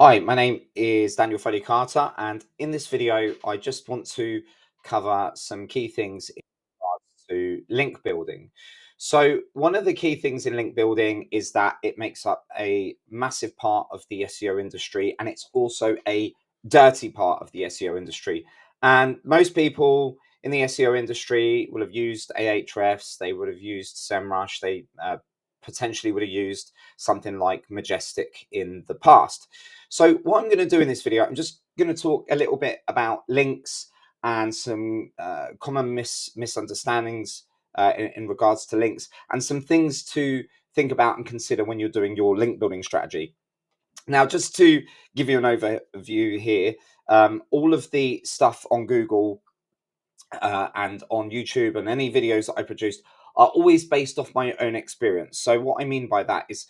Hi, my name is Daniel Foley Carter, and in this video, I just want to cover some key things in regards to link building. So, one of the key things in link building is that it makes up a massive part of the SEO industry, and it's also a dirty part of the SEO industry. And most people in the SEO industry will have used Ahrefs, they would have used SEMrush, they potentially would have used something like Majestic in the past. So what I'm going to do in this video, I'm just going to talk a little bit about links and some common misunderstandings in regards to links and some things to think about and consider when you're doing your link building strategy. Now, just to give you an overview here, all of the stuff on Google and on YouTube and any videos that I produced are always based off my own experience. So what I mean by that is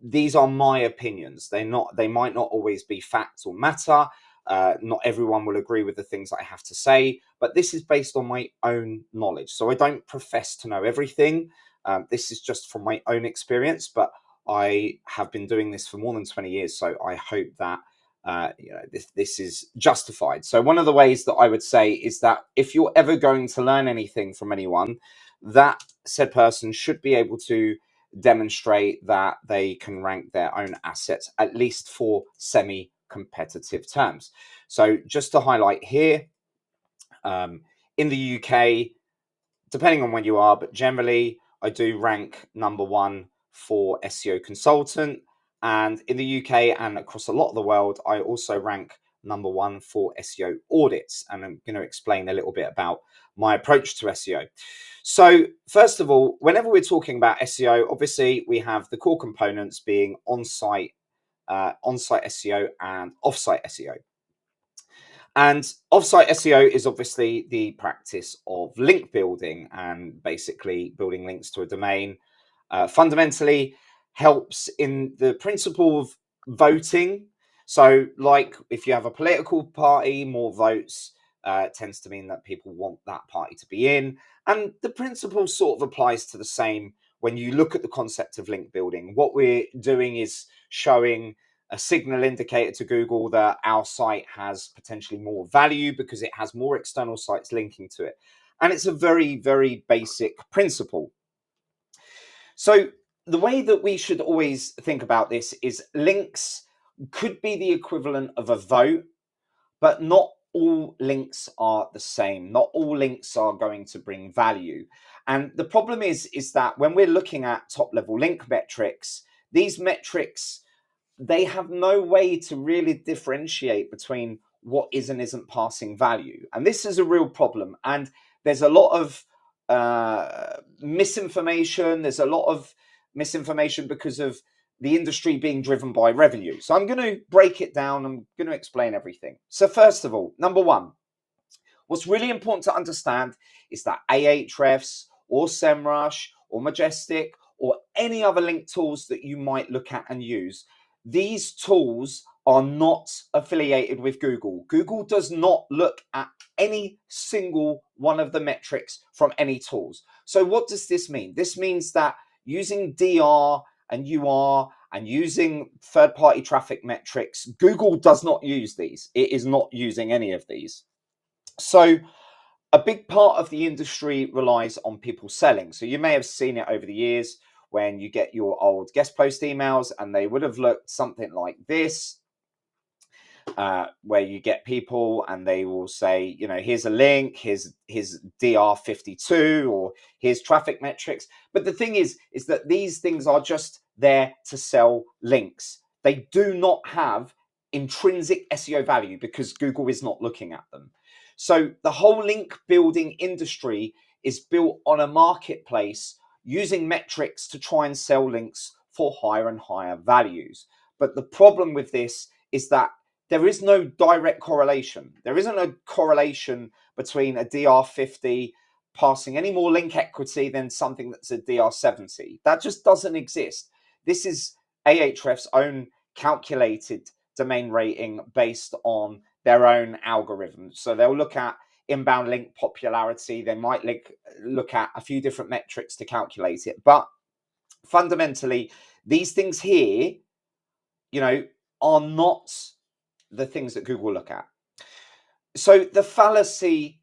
these are my opinions. They might not always be facts or matter. Not everyone will agree with the things that I have to say, but this is based on my own knowledge. So I don't profess to know everything. This is just from my own experience, but I have been doing this for more than 20 years. So I hope that this is justified. So one of the ways that I would say is that if you're ever going to learn anything from anyone, that said person should be able to demonstrate that they can rank their own assets, at least for semi-competitive terms. So just to highlight here, in the UK, depending on when you are, but generally I do rank number one for SEO consultant. And in the UK and across a lot of the world, I also rank number one for SEO audits. And I'm going to explain a little bit about my approach to SEO. So first of all, whenever we're talking about SEO, obviously we have the core components being on-site SEO and off-site SEO. And offsite SEO is obviously the practice of link building and basically building links to a domain. Fundamentally helps in the principle of voting. So, like if you have a political party, more votes tends to mean that people want that party to be in. And the principle sort of applies to the same when you look at the concept of link building. What we're doing is showing a signal indicator to Google that our site has potentially more value because it has more external sites linking to it. And it's a very, very basic principle. So the way that we should always think about this is links could be the equivalent of a vote, but not all links are the same. Not all links are going to bring value. And the problem is that when we're looking at top level link metrics, these metrics, they have no way to really differentiate between what is and isn't passing value. And this is a real problem. And there's a lot of misinformation. There's a lot of misinformation because of the industry being driven by revenue. So I'm going to break it down. I'm going to explain everything. So first of all, number one, what's really important to understand is that Ahrefs or SEMrush or Majestic or any other link tools that you might look at and use, these tools are not affiliated with Google. Google does not look at any single one of the metrics from any tools. So what does this mean? This means that using DR and UR and using third-party traffic metrics, Google does not use these. It is not using any of these. So a big part of the industry relies on people selling. So you may have seen it over the years when you get your old guest post emails, and they would have looked something like this, where you get people and they will say, you know, here's a link, here's DR52, or here's traffic metrics. But the thing is that these things are just there to sell links. They do not have intrinsic SEO value because Google is not looking at them. So the whole link building industry is built on a marketplace using metrics to try and sell links for higher and higher values. But the problem with this is that there is no direct correlation. There isn't a correlation between a DR50 passing any more link equity than something that's a DR70. That just doesn't exist. This is Ahrefs' own calculated domain rating based on their own algorithms. So they'll look at inbound link popularity. They might look at a few different metrics to calculate it. But fundamentally, these things here, you know, are not the things that Google look at. So the fallacy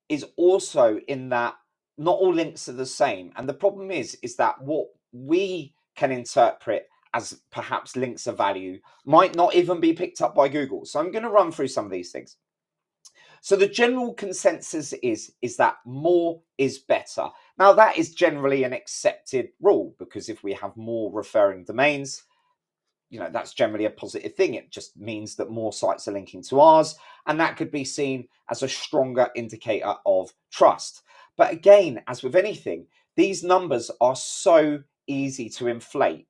is also in that not all links are the same. And the problem is that what we can interpret as perhaps links of value might not even be picked up by Google. So I'm going to run through some of these things. So the general consensus is that more is better. Now, that is generally an accepted rule, because if we have more referring domains, that's generally a positive thing. It just means that more sites are linking to ours, and that could be seen as a stronger indicator of trust. But again, as with anything, these numbers are so easy to inflate.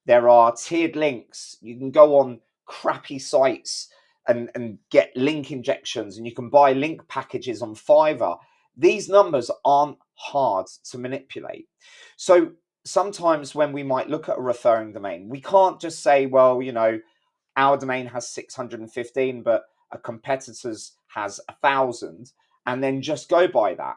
There are tiered links. You can go on crappy sites and get link injections, and you can buy link packages on Fiverr. These numbers aren't hard to manipulate. So sometimes when we might look at a referring domain, we can't just say, well, our domain has 615, but a competitor's has 1,000, and then just go by that.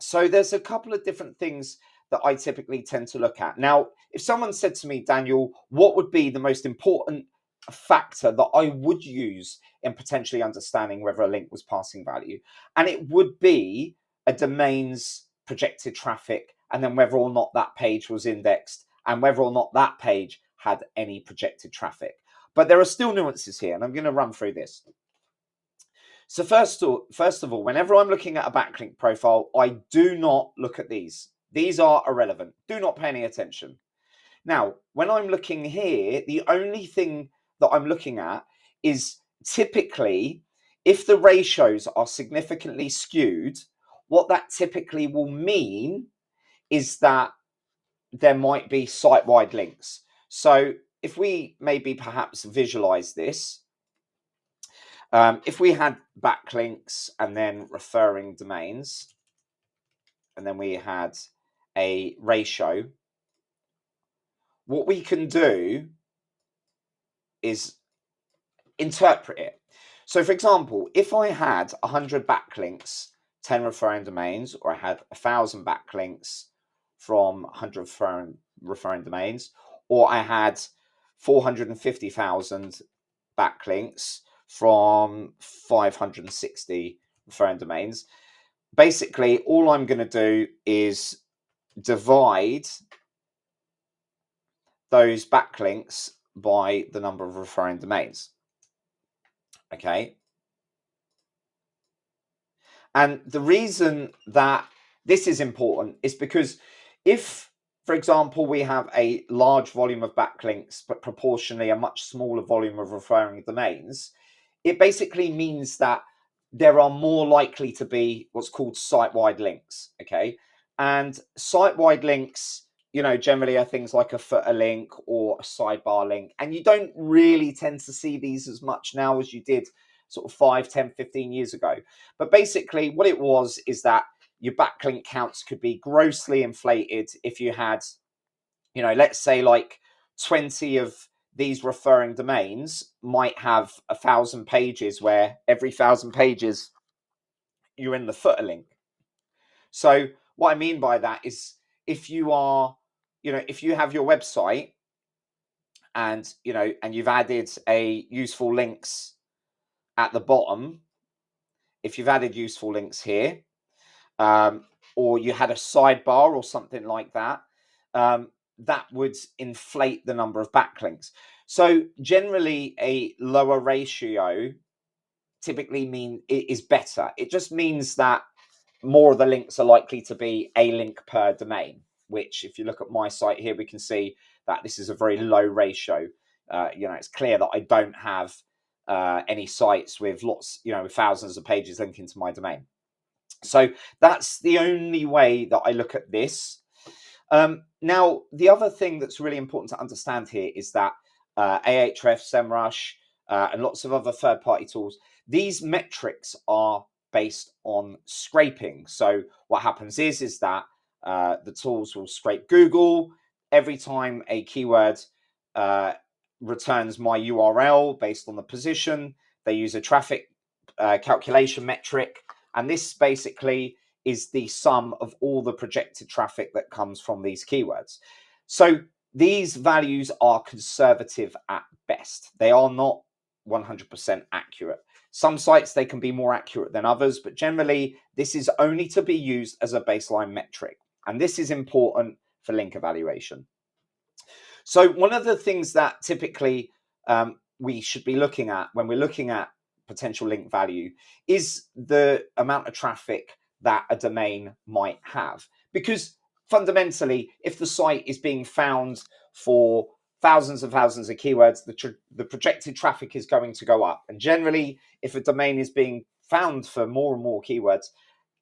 So there's a couple of different things that I typically tend to look at. Now, if someone said to me, Daniel, what would be the most important factor that I would use in potentially understanding whether a link was passing value? And it would be a domain's projected traffic, and then whether or not that page was indexed, and whether or not that page had any projected traffic. But there are still nuances here, and I'm going to run through this. So first of all, whenever I'm looking at a backlink profile, I do not look at these. These are irrelevant. Do not pay any attention. Now, when I'm looking here, the only thing that I'm looking at is typically if the ratios are significantly skewed, what that typically will mean is that there might be site-wide links. So if we maybe perhaps visualize this, if we had backlinks and then referring domains, and then we had a ratio, what we can do is interpret it. So for example, if I had 100 backlinks, 10 referring domains, or I had 1,000 backlinks from 100 referring domains, or I had 450,000 backlinks from 560 referring domains, basically all I'm going to do is divide those backlinks by the number of referring domains. Okay. And the reason that this is important is because if, for example, we have a large volume of backlinks, but proportionally a much smaller volume of referring domains, it basically means that there are more likely to be what's called site-wide links. Okay. And site-wide links, generally are things like a footer link or a sidebar link. And you don't really tend to see these as much now as you did sort of 5, 10, 15 years ago. But basically what it was is that your backlink counts could be grossly inflated if you had, let's say like 20 of these referring domains might have 1,000 pages, where every 1,000 pages you're in the footer link. So what I mean by that is if you are, if you have your website and, and you've added a useful links at the bottom, if you've added useful links here, or you had a sidebar or something like that, that would inflate the number of backlinks. So generally a lower ratio typically is better. It just means that more of the links are likely to be a link per domain, which if you look at my site here, we can see that this is a very low ratio. It's clear that I don't have any sites with lots, with thousands of pages linking to my domain. So that's the only way that I look at this. Now, the other thing that's really important to understand here is that Ahrefs, SEMrush, and lots of other third-party tools, these metrics are based on scraping. So what happens is that the tools will scrape Google every time a keyword returns my URL based on the position. They use a traffic calculation metric, and this basically is the sum of all the projected traffic that comes from these keywords. So these values are conservative at best. They are not 100% accurate. Some sites, they can be more accurate than others, but generally this is only to be used as a baseline metric. And this is important for link evaluation. So one of the things that typically we should be looking at when we're looking at potential link value is the amount of traffic that a domain might have. Because fundamentally, if the site is being found for thousands and thousands of keywords, the projected traffic is going to go up. And generally, if a domain is being found for more and more keywords,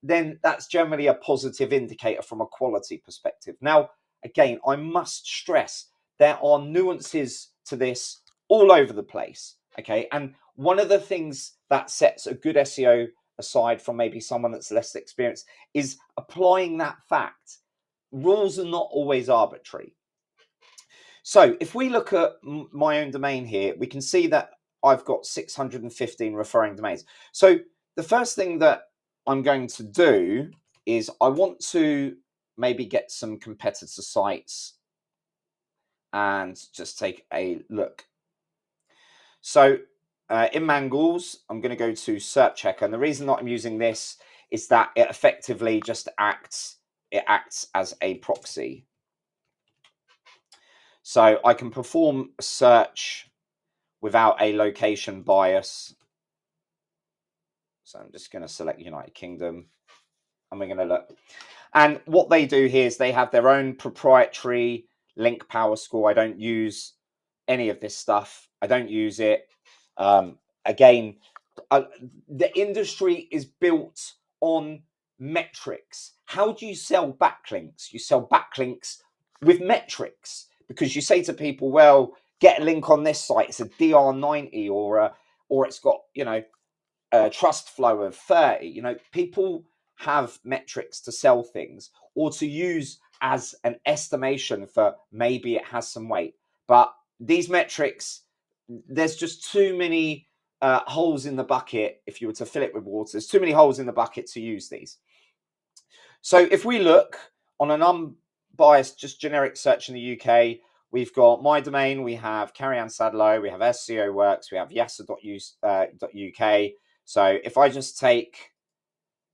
then that's generally a positive indicator from a quality perspective. Now, again, I must stress there are nuances to this all over the place. Okay. And one of the things that sets a good SEO aside from maybe someone that's less experienced is applying that fact. Rules are not always arbitrary. So if we look at my own domain here, we can see that I've got 615 referring domains. So the first thing that I'm going to do is I want to maybe get some competitor sites and just take a look. So in Mangools, I'm going to go to SERP checker. And the reason that I'm using this is that it effectively just acts as a proxy. So I can perform a search without a location bias. So I'm just going to select United Kingdom and we're going to look. And what they do here is they have their own proprietary link power score. I don't use any of this stuff. I don't use it. Again, the industry is built on metrics. How do you sell backlinks? You sell backlinks with metrics, because you say to people, well, get a link on this site. It's a DR90 or it's got, a trust flow of 30. People have metrics to sell things or to use as an estimation for maybe it has some weight. But these metrics, there's just too many holes in the bucket. If you were to fill it with water, there's too many holes in the bucket to use these. So if we look on an unbiased, just generic search in the UK, we've got my domain, we have Carrie Ann Sadlow, we have SEO Works, we have yasa.uk. So if I just take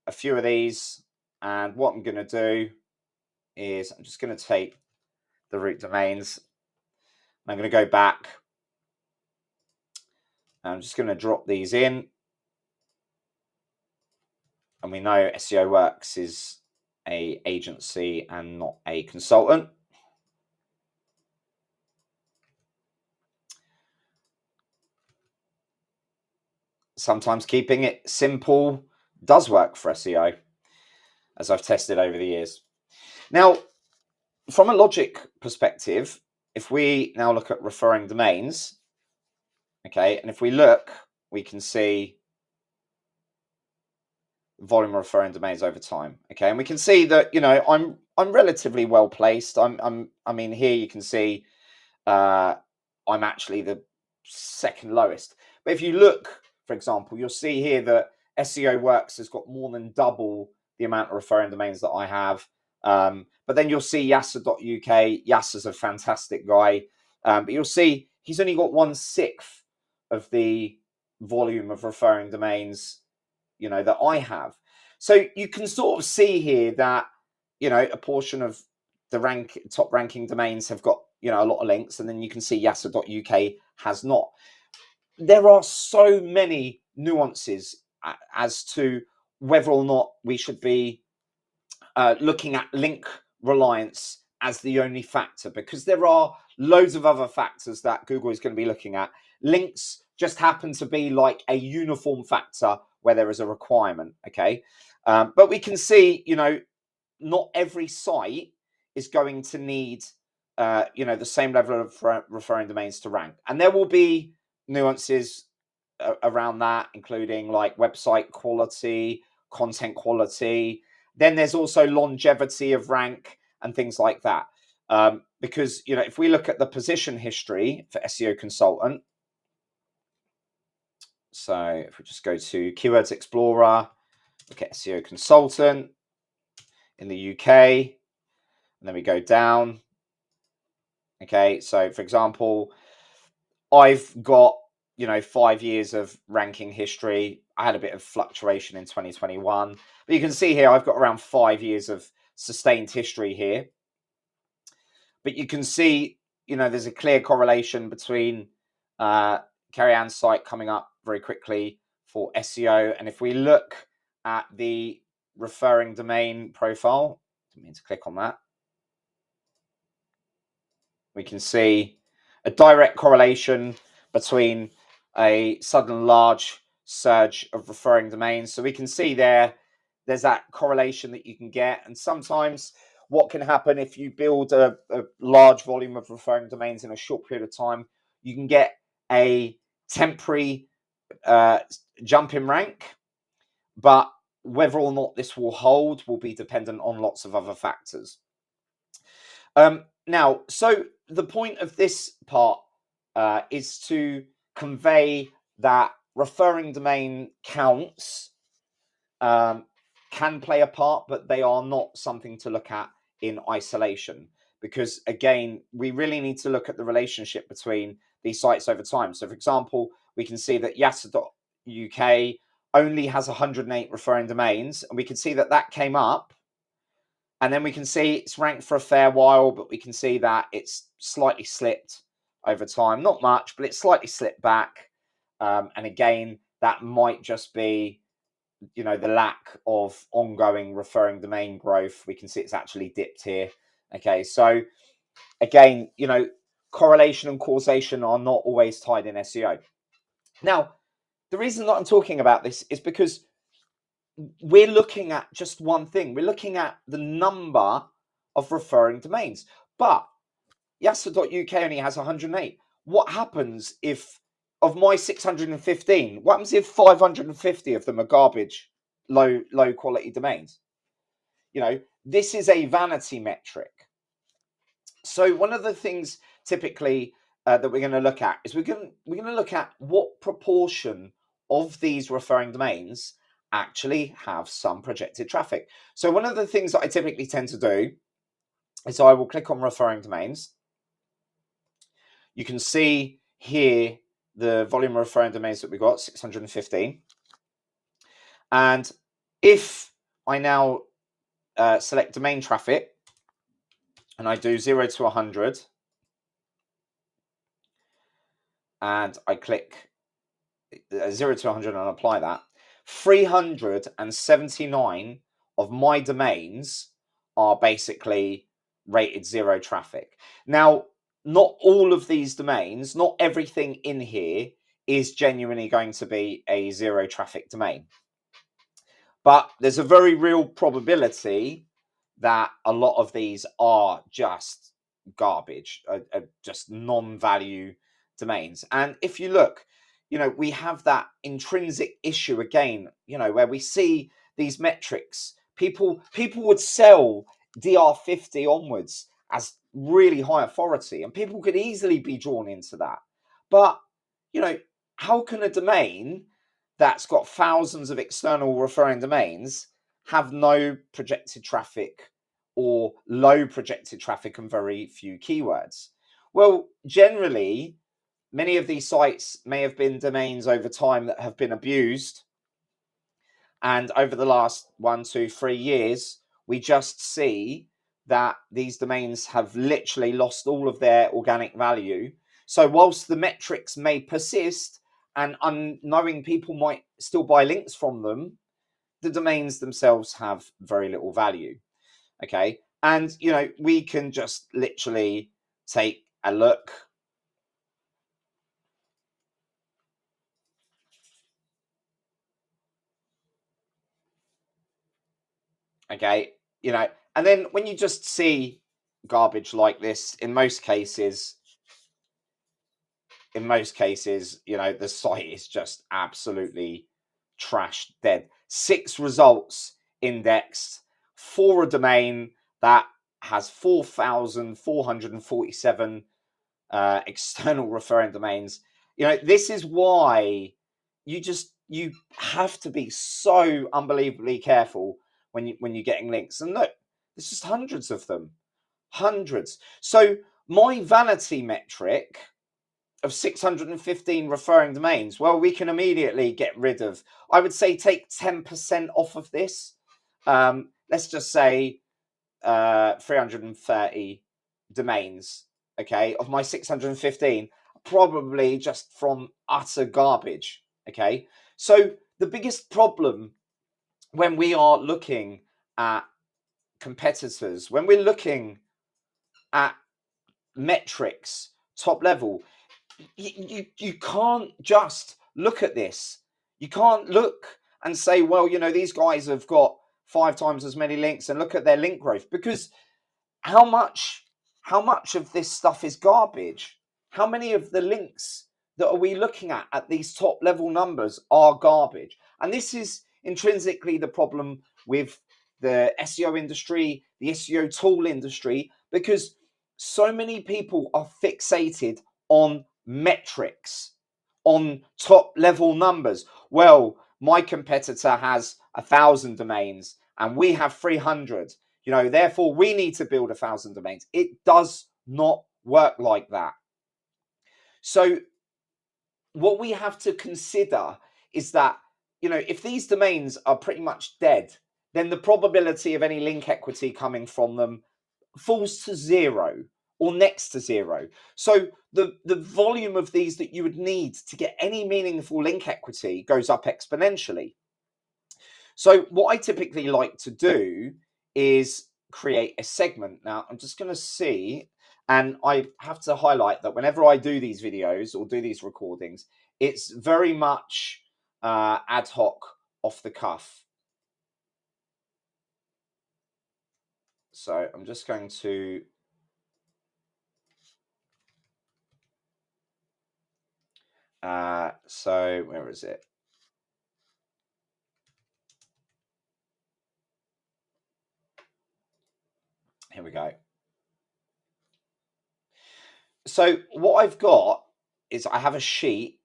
a few of these, and what I'm going to do is I'm just going to take the root domains. I'm going to go back. I'm just going to drop these in. And we know SEO Works is an agency and not a consultant. Sometimes keeping it simple does work for SEO, as I've tested over the years. Now, from a logic perspective, if we now look at referring domains, okay, and if we look, we can see volume of referring domains over time, okay, and we can see that I'm relatively well placed. I mean, here you can see I'm actually the second lowest. But if you look, for example, you'll see here that SEO Works has got more than double the amount of referring domains that I have. But then you'll see yasa.uk. Yasa's a fantastic guy. But you'll see he's only got 1/6 of the volume of referring domains, that I have. So you can sort of see here that, a portion of the top ranking domains have got, a lot of links, and then you can see yasa.uk has not. There are so many nuances as to whether or not we should be looking at link reliance as the only factor, because there are loads of other factors that Google is going to be looking at. Links just happen to be like a uniform factor where there is a requirement, okay? But we can see, not every site is going to need, the same level of referring domains to rank. And there will be nuances around that, including like website quality, content quality. Then there's also longevity of rank and things like that. Because, if we look at the position history for SEO consultant, so if we just go to Keywords Explorer, look at SEO consultant in the UK, and then we go down. Okay, so for example, I've got 5 years of ranking history. I had a bit of fluctuation in 2021, but you can see here I've got around 5 years of sustained history here. But you can see, there's a clear correlation between Carrie Ann's site coming up very quickly for SEO. And if we look at the referring domain profile, I didn't mean to click on that, we can see a direct correlation between a sudden large surge of referring domains. So we can see there's that correlation that you can get. And sometimes what can happen if you build a large volume of referring domains in a short period of time, you can get a temporary jump in rank, but whether or not this will hold will be dependent on lots of other factors. Now, so the point of this part is to convey that referring domain counts can play a part, but they are not something to look at in isolation, because again, we really need to look at the relationship between these sites over time. So for example, we can see that yasa.uk only has 108 referring domains, and we can see that that came up, and then we can see it's ranked for a fair while, but we can see that it's slightly slipped over time. Not much, but it's slightly slipped back. And again, that might just be, the lack of ongoing referring domain growth. We can see it's actually dipped here. Okay, so again, correlation and causation are not always tied in SEO. Now, the reason that I'm talking about this is because we're looking at just one thing. We're looking at the number of referring domains. But yasa.uk only has 108. What happens if, of my 615, what happens if 550 of them are garbage, low quality domains? This is a vanity metric. So one of the things typically that we're going to look at is we're going to look at what proportion of these referring domains actually have some projected traffic. So one of the things that I typically tend to do is I will click on referring domains. You can see here the volume of referring domains that we got, 615. And if I now select domain traffic and I do 0 to 100 and I click 0 to 100 and apply that, 379 of my domains are basically rated 0 traffic. Now, not all of these domains, not everything in here is genuinely going to be a 0 traffic domain. But there's a very real probability that a lot of these are just garbage, just non-value domains. And if you look, we have that intrinsic issue again, where we see these metrics. People would sell DR50 onwards as really high authority, and people could easily be drawn into that. But, how can a domain that's got thousands of external referring domains have no projected traffic or low projected traffic and very few keywords? Well, generally, many of these sites may have been domains over time that have been abused. And over the last 1, 2, 3 years, we just see that these domains have literally lost all of their organic value. So whilst the metrics may persist and unknowing people might still buy links from them, the domains themselves have very little value. Okay. And, we can just literally take a look. Okay. And then when you just see garbage like this, in most cases, the site is just absolutely trashed, dead. 6 results indexed for a domain that has 4,447 external referring domains. This is why you have to be so unbelievably careful when you're getting links. And look, there's just hundreds of them. Hundreds. So my vanity metric of 615 referring domains, well, we can immediately get rid of, I would say, take 10% off of this. Let's just say 330 domains, okay, of my 615, probably just from utter garbage, okay? So the biggest problem when we are looking at competitors, when we're looking at metrics, top level, you can't just look at this. You can't look and say, well, you know, these guys have got 5 times as many links and look at their link growth, because how much of this stuff is garbage? How many of the links that are we looking at these top level numbers are garbage? And this is intrinsically the problem with the SEO industry, the SEO tool industry, because so many people are fixated on metrics, on top level numbers. Well, my competitor has 1,000 domains and we have 300. You know, therefore we need to build 1,000 domains. It does not work like that. So what we have to consider is that, you know, if these domains are pretty much dead, then the probability of any link equity coming from them falls to 0 or next to 0. So the volume of these that you would need to get any meaningful link equity goes up exponentially. So what I typically like to do is create a segment. Now I'm just going to see, and I have to highlight that whenever I do these videos or do these recordings, it's very much ad hoc, off the cuff. So I'm just going to so where is it? Here we go. So what I've got is I have a sheet.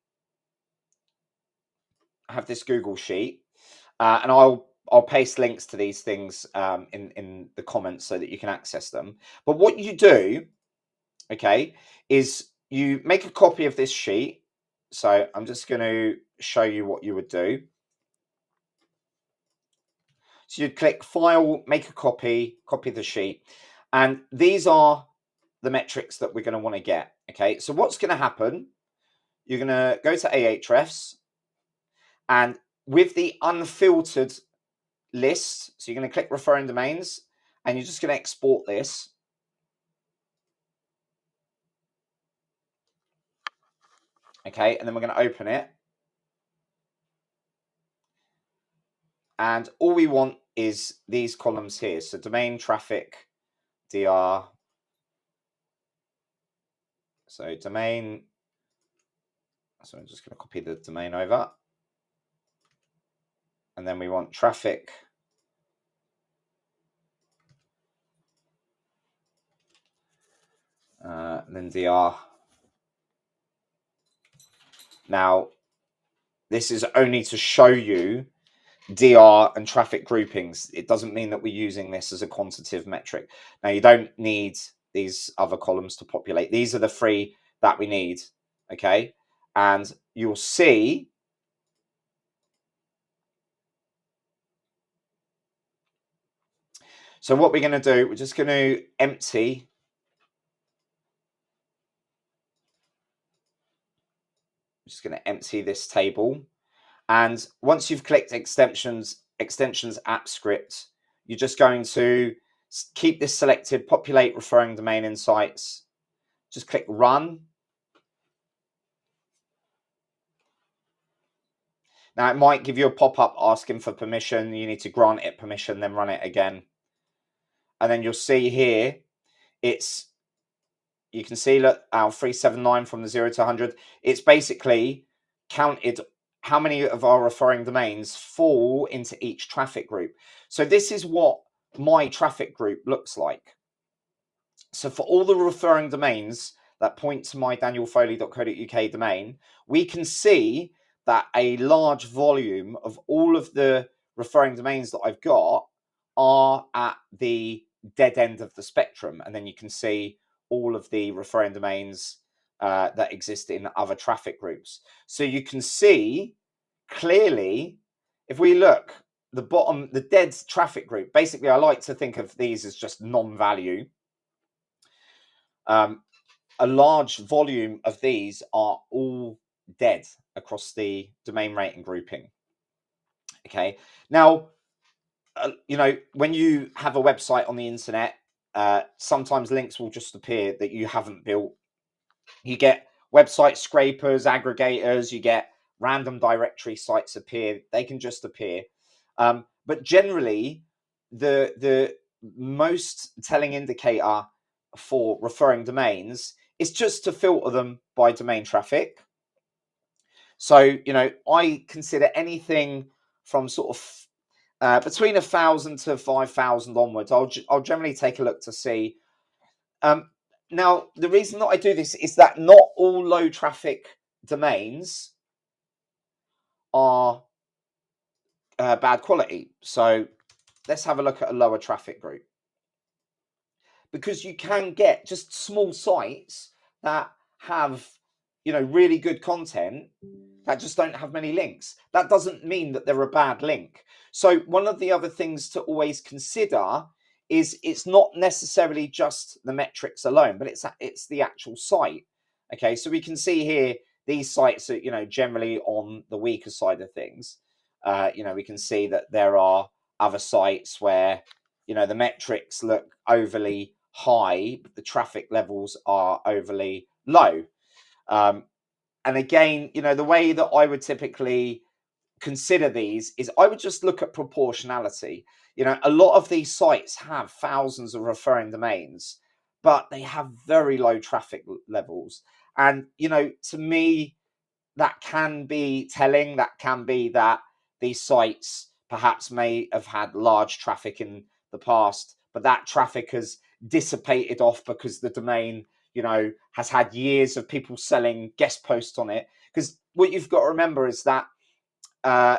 I have this Google sheet, and I'll paste links to these things in the comments so that you can access them. But what you do, okay, is you make a copy of this sheet. So I'm just going to show you what you would do. So you'd click File, make a copy of the sheet, and these are the metrics that we're going to want to get. Okay, so what's going to happen? You're going to go to Ahrefs, and with the unfiltered list, so you're going to click Referring Domains, and you're just going to export this. Okay, and then we're going to open it. And all we want is these columns here. So domain, traffic, DR. So domain. So I'm just going to copy the domain over. And then we want traffic. And then DR. Now, this is only to show you DR and traffic groupings. It doesn't mean that we're using this as a quantitative metric. Now, you don't need these other columns to populate. These are the 3 that we need, okay? And you'll see so what we're going to do, we're just going to empty this table. And once you've clicked extensions app script, you're just going to keep this selected, populate referring domain insights, just click run. Now it might give you a pop-up asking for permission. You need to grant it permission, then run it again. And then you'll see here, you can see, look, our 379 from the 0 to 100. It's basically counted how many of our referring domains fall into each traffic group. So this is what my traffic group looks like. So for all the referring domains that point to my danielfoley.co.uk domain, we can see that a large volume of all of the referring domains that I've got are at the dead end of the spectrum. And then you can see all of the referring domains that exist in other traffic groups. So you can see clearly, if we look, the bottom, the dead traffic group, basically I like to think of these as just non-value. A large volume of these are all dead across the domain rating grouping. Okay, now, you know, when you have a website on the internet, sometimes links will just appear that you haven't built. You get website scrapers, aggregators, you get random directory sites appear. They can just appear. But generally, the most telling indicator for referring domains is just to filter them by domain traffic. So, you know, I consider anything from sort of between 1,000 to 5,000 onwards. I'll generally take a look to see. Now, the reason that I do this is that not all low traffic domains are bad quality. So let's have a look at a lower traffic group. Because you can get just small sites that have, you know, really good content that just don't have many links. That doesn't mean that they're a bad link. So one of the other things to always consider is it's not necessarily just the metrics alone, but it's the actual site. Okay, so we can see here these sites are, you know, generally on the weaker side of things. You know, we can see that there are other sites where, you know, the metrics look overly high, but the traffic levels are overly low. And again, you know, the way that I would typically consider these is I would just look at proportionality. You know, a lot of these sites have thousands of referring domains, but they have very low traffic levels. And, you know, to me, that can be telling. That can be that these sites perhaps may have had large traffic in the past, but that traffic has dissipated off because the domain, you know, has had years of people selling guest posts on it. Because what you've got to remember is that,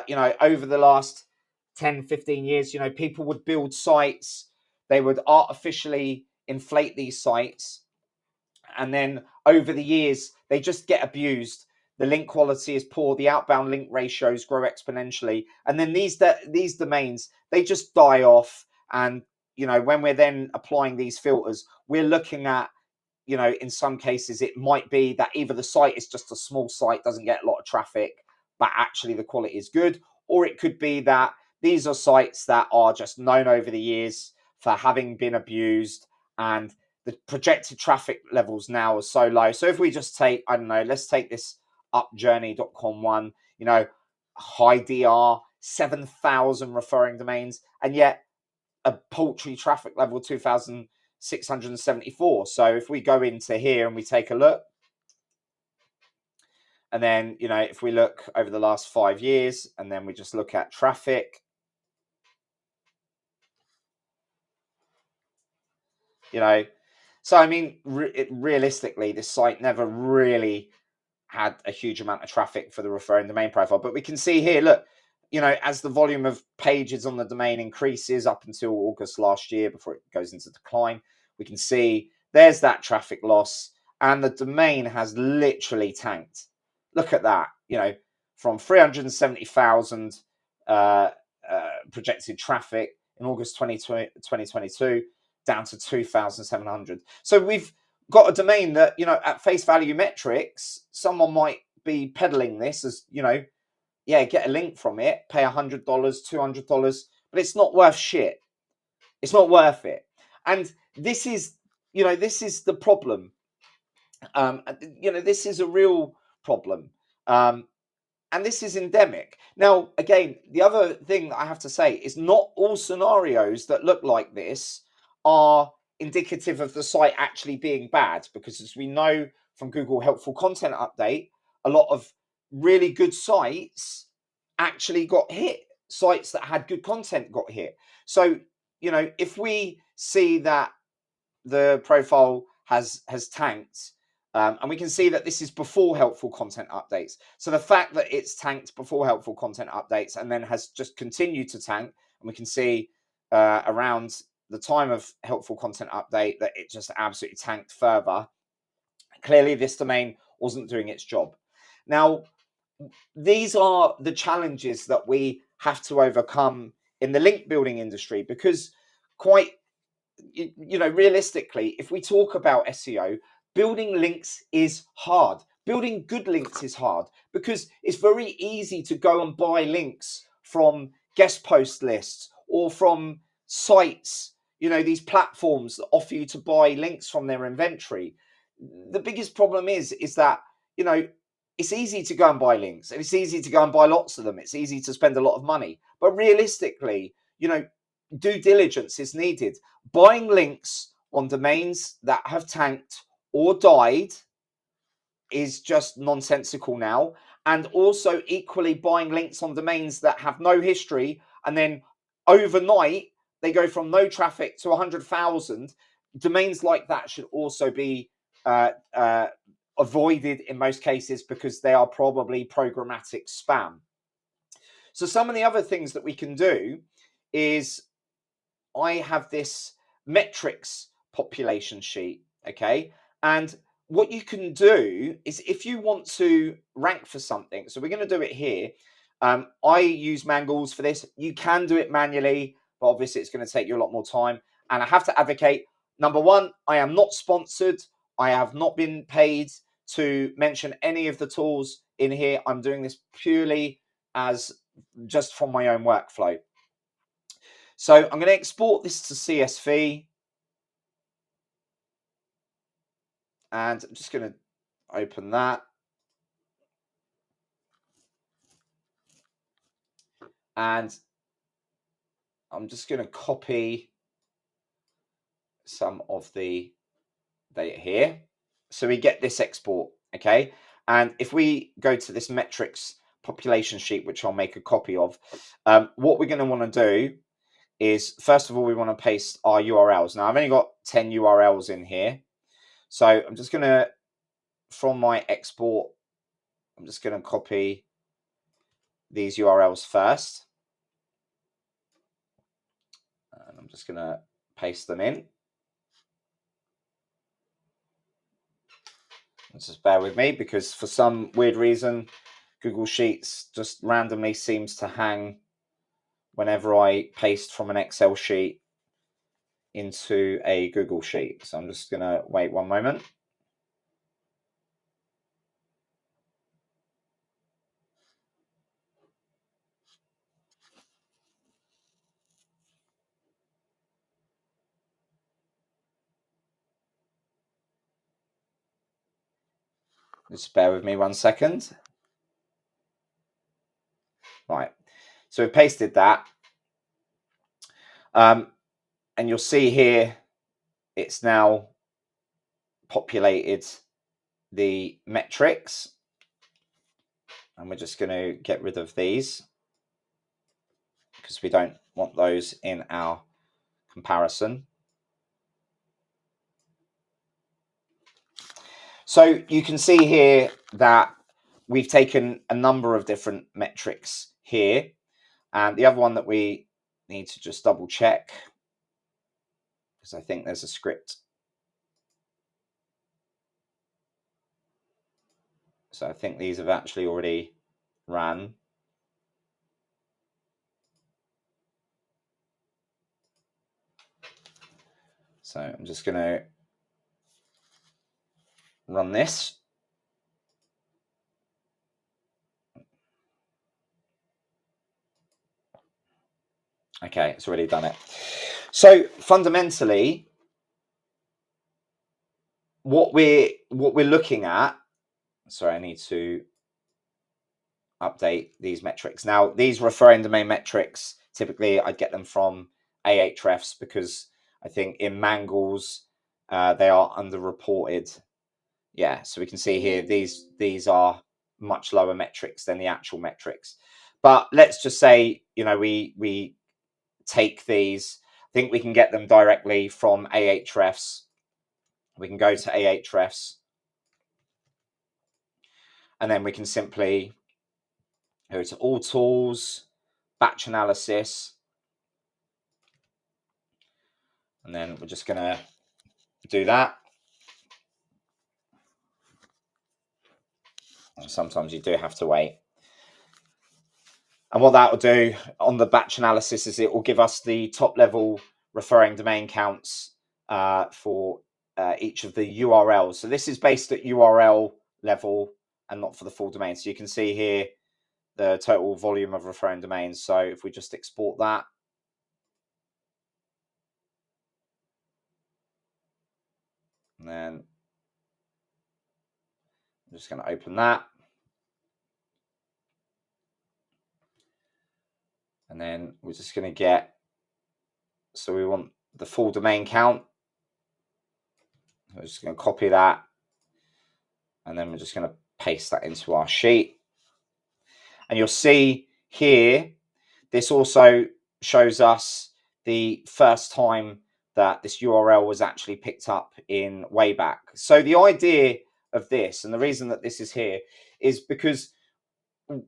you know, over the last 10, 15 years, you know, people would build sites, they would artificially inflate these sites, and then over the years, they just get abused. The link quality is poor, the outbound link ratios grow exponentially, and then these domains, they just die off. And, you know, when we're then applying these filters, we're looking at, you know, in some cases, it might be that either the site is just a small site, doesn't get a lot of traffic, but actually the quality is good. Or it could be that these are sites that are just known over the years for having been abused, and the projected traffic levels now are so low. So if we just take, I don't know, let's take this upjourney.com one, you know, high DR, 7,000 referring domains, and yet a paltry traffic level 2,674. So if we go into here and we take a look, and then, you know, if we look over the last 5 years, and then we just look at traffic, you know, so I mean, realistically, this site never really had a huge amount of traffic for the referring domain profile. But we can see here, look, you know, as the volume of pages on the domain increases up until August last year before it goes into decline, we can see there's that traffic loss, and the domain has literally tanked. Look at that, you know, from 370,000 projected traffic in August 2022 down to 2,700. So we've got a domain that, you know, at face value metrics, someone might be peddling this as, you know, yeah, get a link from it, pay $100, $200, but it's not worth shit. It's not worth it. And this is, you know, this is the problem. You know, this is a real problem. And this is endemic. Now, again, the other thing that I have to say is not all scenarios that look like this are indicative of the site actually being bad, because as we know from Google Helpful Content Update, a lot of really good sites actually got hit. Sites that had good content got hit. So, you know, if we see that the profile has tanked, and we can see that this is before helpful content updates. So the fact that it's tanked before helpful content updates and then has just continued to tank, and we can see around the time of helpful content update that it just absolutely tanked further. Clearly, this domain wasn't doing its job. Now, these are the challenges that we have to overcome in the link building industry, because quite, realistically, if we talk about SEO, building links is hard. Building good links is hard because it's very easy to go and buy links from guest post lists or from sites, these platforms that offer you to buy links from their inventory. The biggest problem is that, it's easy to go and buy links, and it's easy to go and buy lots of them. It's easy to spend a lot of money. But realistically, due diligence is needed. Buying links on domains that have tanked or died is just nonsensical now. And also equally buying links on domains that have no history, and then overnight they go from no traffic to 100,000. Domains like that should also be avoided in most cases, because they are probably programmatic spam. So some of the other things that we can do is, I have this metrics population sheet, okay? And what you can do is, if you want to rank for something, so we're going to do it here. I use Mangools for this. You can do it manually, but obviously it's going to take you a lot more time. And I have to advocate, number one, I am not sponsored. I have not been paid to mention any of the tools in here. I'm doing this purely as just from my own workflow. So I'm going to export this to CSV, and I'm just going to open that. And I'm just going to copy some of the data here. So we get this export, okay? And if we go to this metrics population sheet, which I'll make a copy of, what we're going to want to do is, first of all, we want to paste our URLs. Now, I've only got 10 URLs in here. So I'm just going to, from my export, I'm just going to copy these URLs first. And I'm just going to paste them in. Just bear with me, because for some weird reason, Google Sheets just randomly seems to hang whenever I paste from an Excel sheet into a Google Sheet. So I'm just going to wait one moment. Just bear with me 1 second. Right. So we pasted that. And you'll see here, it's now populated the metrics. And we're just going to get rid of these, because we don't want those in our comparison. So you can see here that we've taken a number of different metrics here. And the other one that we need to just double check, because I think there's a script. So I think these have actually already ran. So I'm just going to run this. Okay, it's already done it. So fundamentally, what we're looking at, sorry, I need to update these metrics. Now, these referring domain metrics, typically I'd get them from Ahrefs, because I think in Mangools they are underreported. Yeah, so we can see here these are much lower metrics than the actual metrics. But let's just say, we take these. I think we can get them directly from Ahrefs. We can go to Ahrefs, and then we can simply go to all tools, batch analysis, And then we're just going to do that. And sometimes you do have to wait. And what that will do on the batch analysis is it will give us the top level referring domain counts for each of the URLs. So this is based at URL level and not for the full domain. So you can see here the total volume of referring domains. So if we just export that, and then I'm just going to open that. And then we're just going to get, so we want the full domain count. We're just going to copy that. And then we're just going to paste that into our sheet. And you'll see here, this also shows us the first time that this URL was actually picked up in Wayback. So the idea of this, and the reason that this is here, is because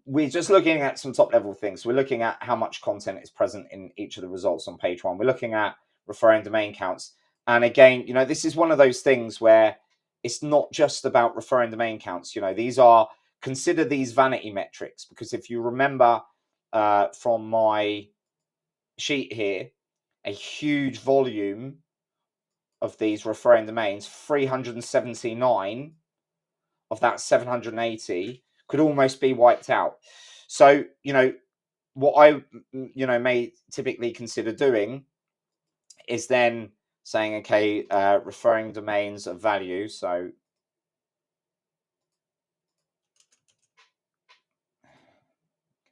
we're just looking at some top level things. We're looking at how much content is present in each of the results on page one. We're looking at referring domain counts. And again, you know, this is one of those things where it's not just about referring domain counts. You know, these are, consider these vanity metrics, because if you remember from my sheet here, a huge volume of these referring domains, 379 of that 780 could almost be wiped out. So, you know, what I, you know, may typically consider doing is then saying, okay, referring domains of value. So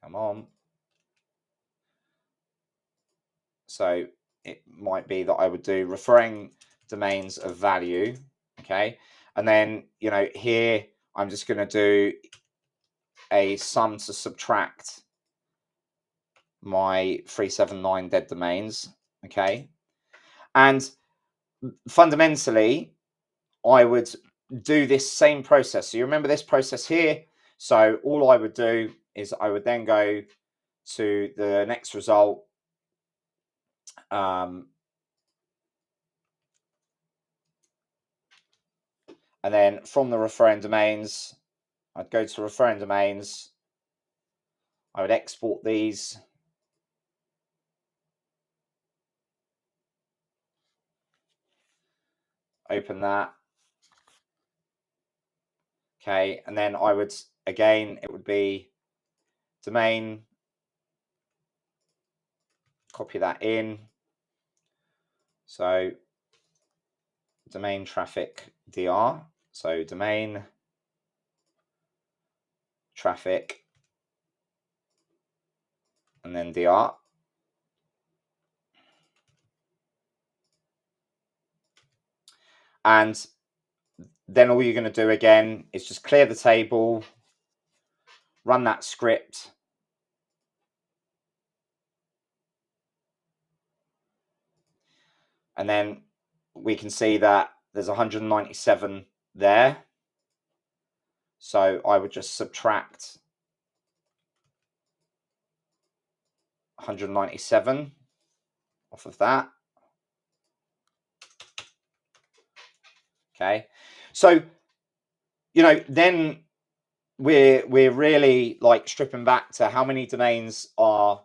come on. So it might be that I would do referring domains of value. Okay. And then, you know, here I'm just going to do a sum to subtract my 379 dead domains. Okay. And fundamentally, I would do this same process. So you remember this process here. So all I would do is I would then go to the next result. And then from the referring domains, I'd go to referring domains. I would export these. Open that. Okay, and then I would, again, it would be domain, copy that in. So domain traffic DR. So domain traffic and then DR. And then all you're going to do again is just clear the table, run that script. And then we can see that there's 197 there. So I would just subtract 197 off of that. Okay, so, you know, then we're really like stripping back to how many domains are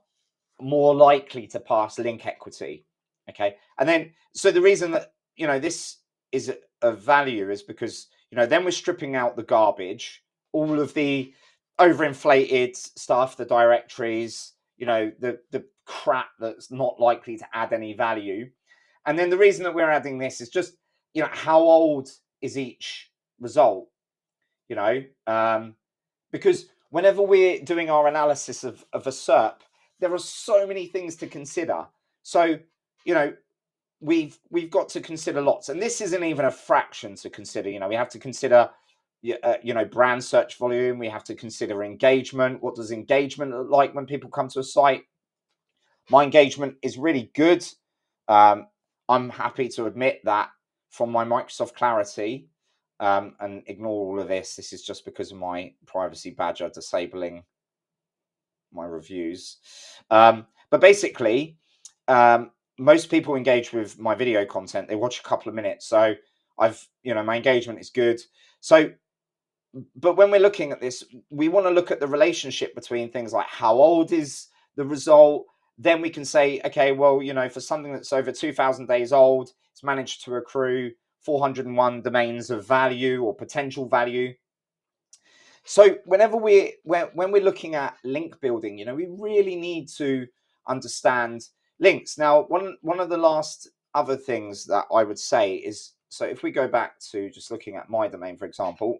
more likely to pass link equity. Okay, and then so the reason that, you know, this is of value is because, you know, then we're stripping out the garbage, all of the overinflated stuff, the directories, you know, the crap that's not likely to add any value. And then the reason that we're adding this is just, you know, how old is each result, you know, because whenever we're doing our analysis of a SERP, there are so many things to consider. So, you know, we've got to consider lots, and this isn't even a fraction to consider. You know, we have to consider, you know, brand search volume. We have to consider engagement. What does engagement look like when people come to a site? My engagement is really good. I'm happy to admit that from my Microsoft Clarity, and ignore all of this. This is just because of my privacy badger disabling my reviews. But basically, most people engage with my video content. They watch a couple of minutes. So my engagement is good. So, but when we're looking at this, we want to look at the relationship between things like how old is the result. Then we can say, okay, well, for something that's over 2,000 days old, it's managed to accrue 401 domains of value or potential value. So whenever when we're looking at link building, we really need to understand links. Now, one of the last other things that I would say is, so if we go back to just looking at my domain, for example,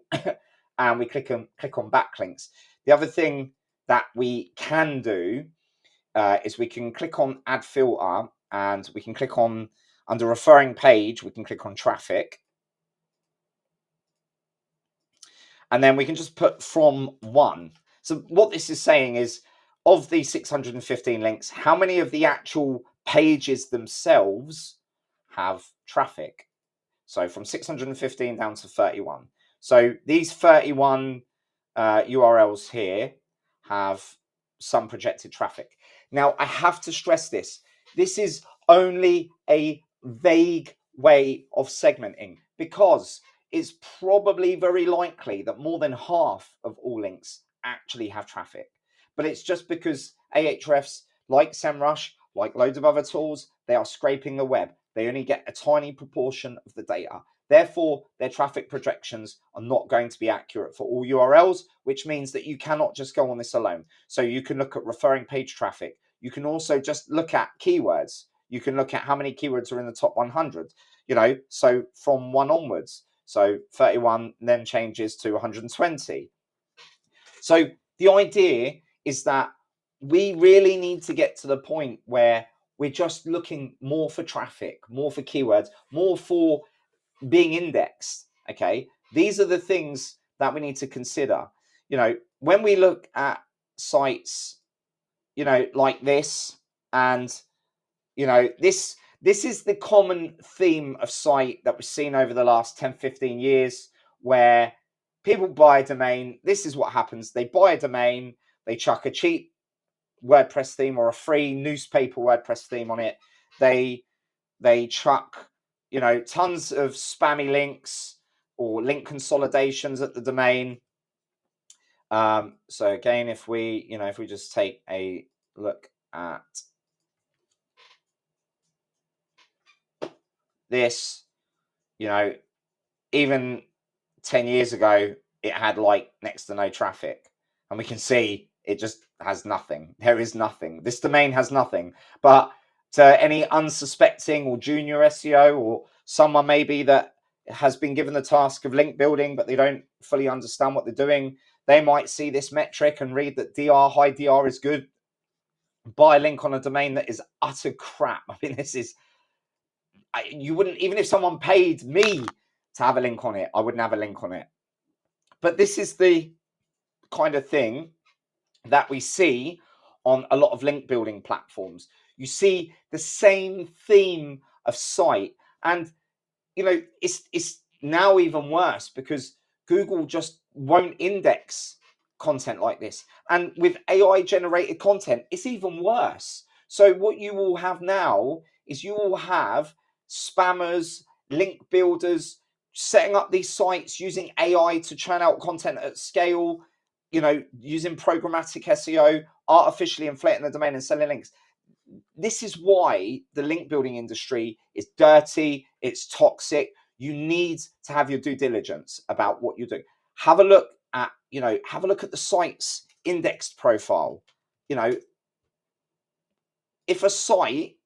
and we click on backlinks, the other thing that we can do is we can click on add filter, and we can click on, under referring page, we can click on traffic. And then we can just put from 1. So what this is saying is, of the 615 links, how many of the actual pages themselves have traffic? So from 615 down to 31. So these 31 URLs here have some projected traffic. Now, I have to stress this. This is only a vague way of segmenting, because it's probably very likely that more than half of all links actually have traffic. But it's just because Ahrefs, like SEMrush, like loads of other tools, they are scraping the web. They only get a tiny proportion of the data. Therefore, their traffic projections are not going to be accurate for all URLs, which means that you cannot just go on this alone. So you can look at referring page traffic. You can also just look at keywords. You can look at how many keywords are in the top 100, so from 1 onwards. So 31 then changes to 120. So the idea is that we really need to get to the point where we're just looking more for traffic, more for keywords, more for being indexed. Okay, these are the things that we need to consider. When we look at sites, like this, and this is the common theme of site that we've seen over the last 10-15 years, where people buy a domain. This is what happens. They buy a domain, they chuck a cheap WordPress theme or a free newspaper WordPress theme on it. They chuck tons of spammy links or link consolidations at the domain. So again, if we just take a look at this, even 10 years ago, it had like next to no traffic, and we can see it just has nothing. There is nothing. This domain has nothing. But to any unsuspecting or junior SEO, or someone maybe that has been given the task of link building, but they don't fully understand what they're doing, they might see this metric and read that high DR is good, buy a link on a domain that is utter crap. I mean, you wouldn't, even if someone paid me to have a link on it, I wouldn't have a link on it. But this is the kind of thing that we see on a lot of link building platforms. You see the same theme of site, and it's now even worse because Google just won't index content like this, and with AI generated content, it's even worse. So what you will have now is you will have spammers, link builders setting up these sites using AI to churn out content at scale, using programmatic SEO, artificially inflating the domain and selling links. This is why the link building industry is dirty, it's toxic. You need to have your due diligence about what you're doing. Have a look at the site's indexed profile. If a site,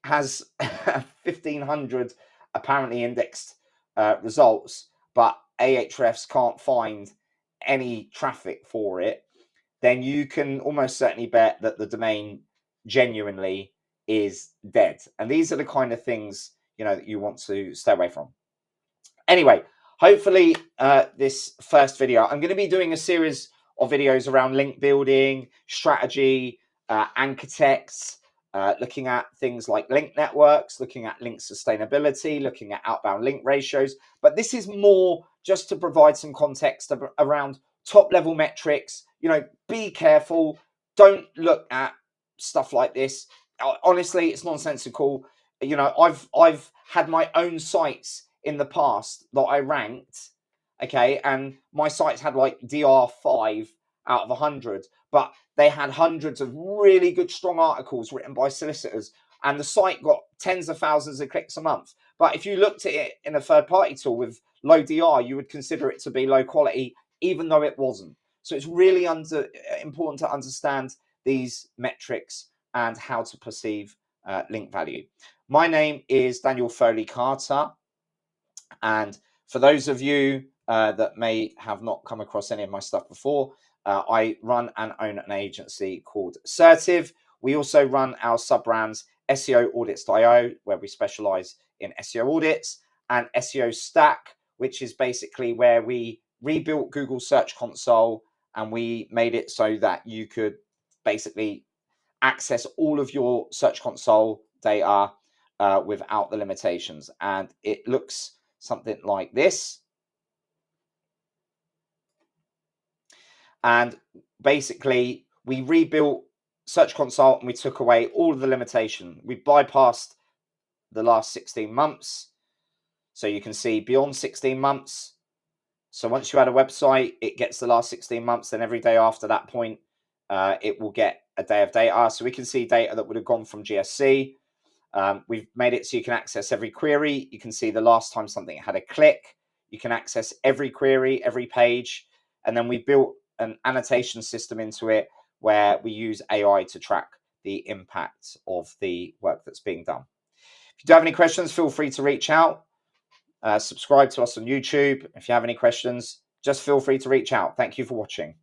has 1,500 apparently indexed results, but Ahrefs can't find any traffic for it, then you can almost certainly bet that the domain genuinely is dead. And these are the kind of things that you want to stay away from. Anyway, hopefully this first video, I'm going to be doing a series of videos around link building, strategy, anchor text, looking at things like link networks, looking at link sustainability, looking at outbound link ratios. But this is more just to provide some context around top level metrics. Be careful. Don't look at stuff like this. honestly, it's nonsensical. You know, I've had my own sites in the past that I ranked, okay, and my sites had like DR5 out of 100, but they had hundreds of really good, strong articles written by solicitors, and the site got tens of thousands of clicks a month. But if you looked at it in a third-party tool with low DR, you would consider it to be low quality, even though it wasn't. So it's really important to understand these metrics and how to perceive link value. My name is Daniel Foley Carter, and for those of you that may have not come across any of my stuff before, I run and own an agency called Assertive. We also run our sub-brands SEO Audits.io, where we specialize in SEO audits, and SEO Stack, which is basically where we rebuilt Google Search Console and we made it so that you could basically access all of your Search Console data without the limitations. And it looks something like this. And basically, we rebuilt Search Console and we took away all of the limitation. We bypassed the last 16 months. So you can see beyond 16 months. So once you add a website, it gets the last 16 months. Then every day after that point, it will get a day of data. So we can see data that would have gone from GSC. We've made it so you can access every query. You can see the last time something had a click. You can access every query, every page. And then we built an annotation system into it where we use AI to track the impact of the work that's being done. If you do have any questions, feel free to reach out. Subscribe to us on YouTube. If you have any questions, just feel free to reach out. Thank you for watching.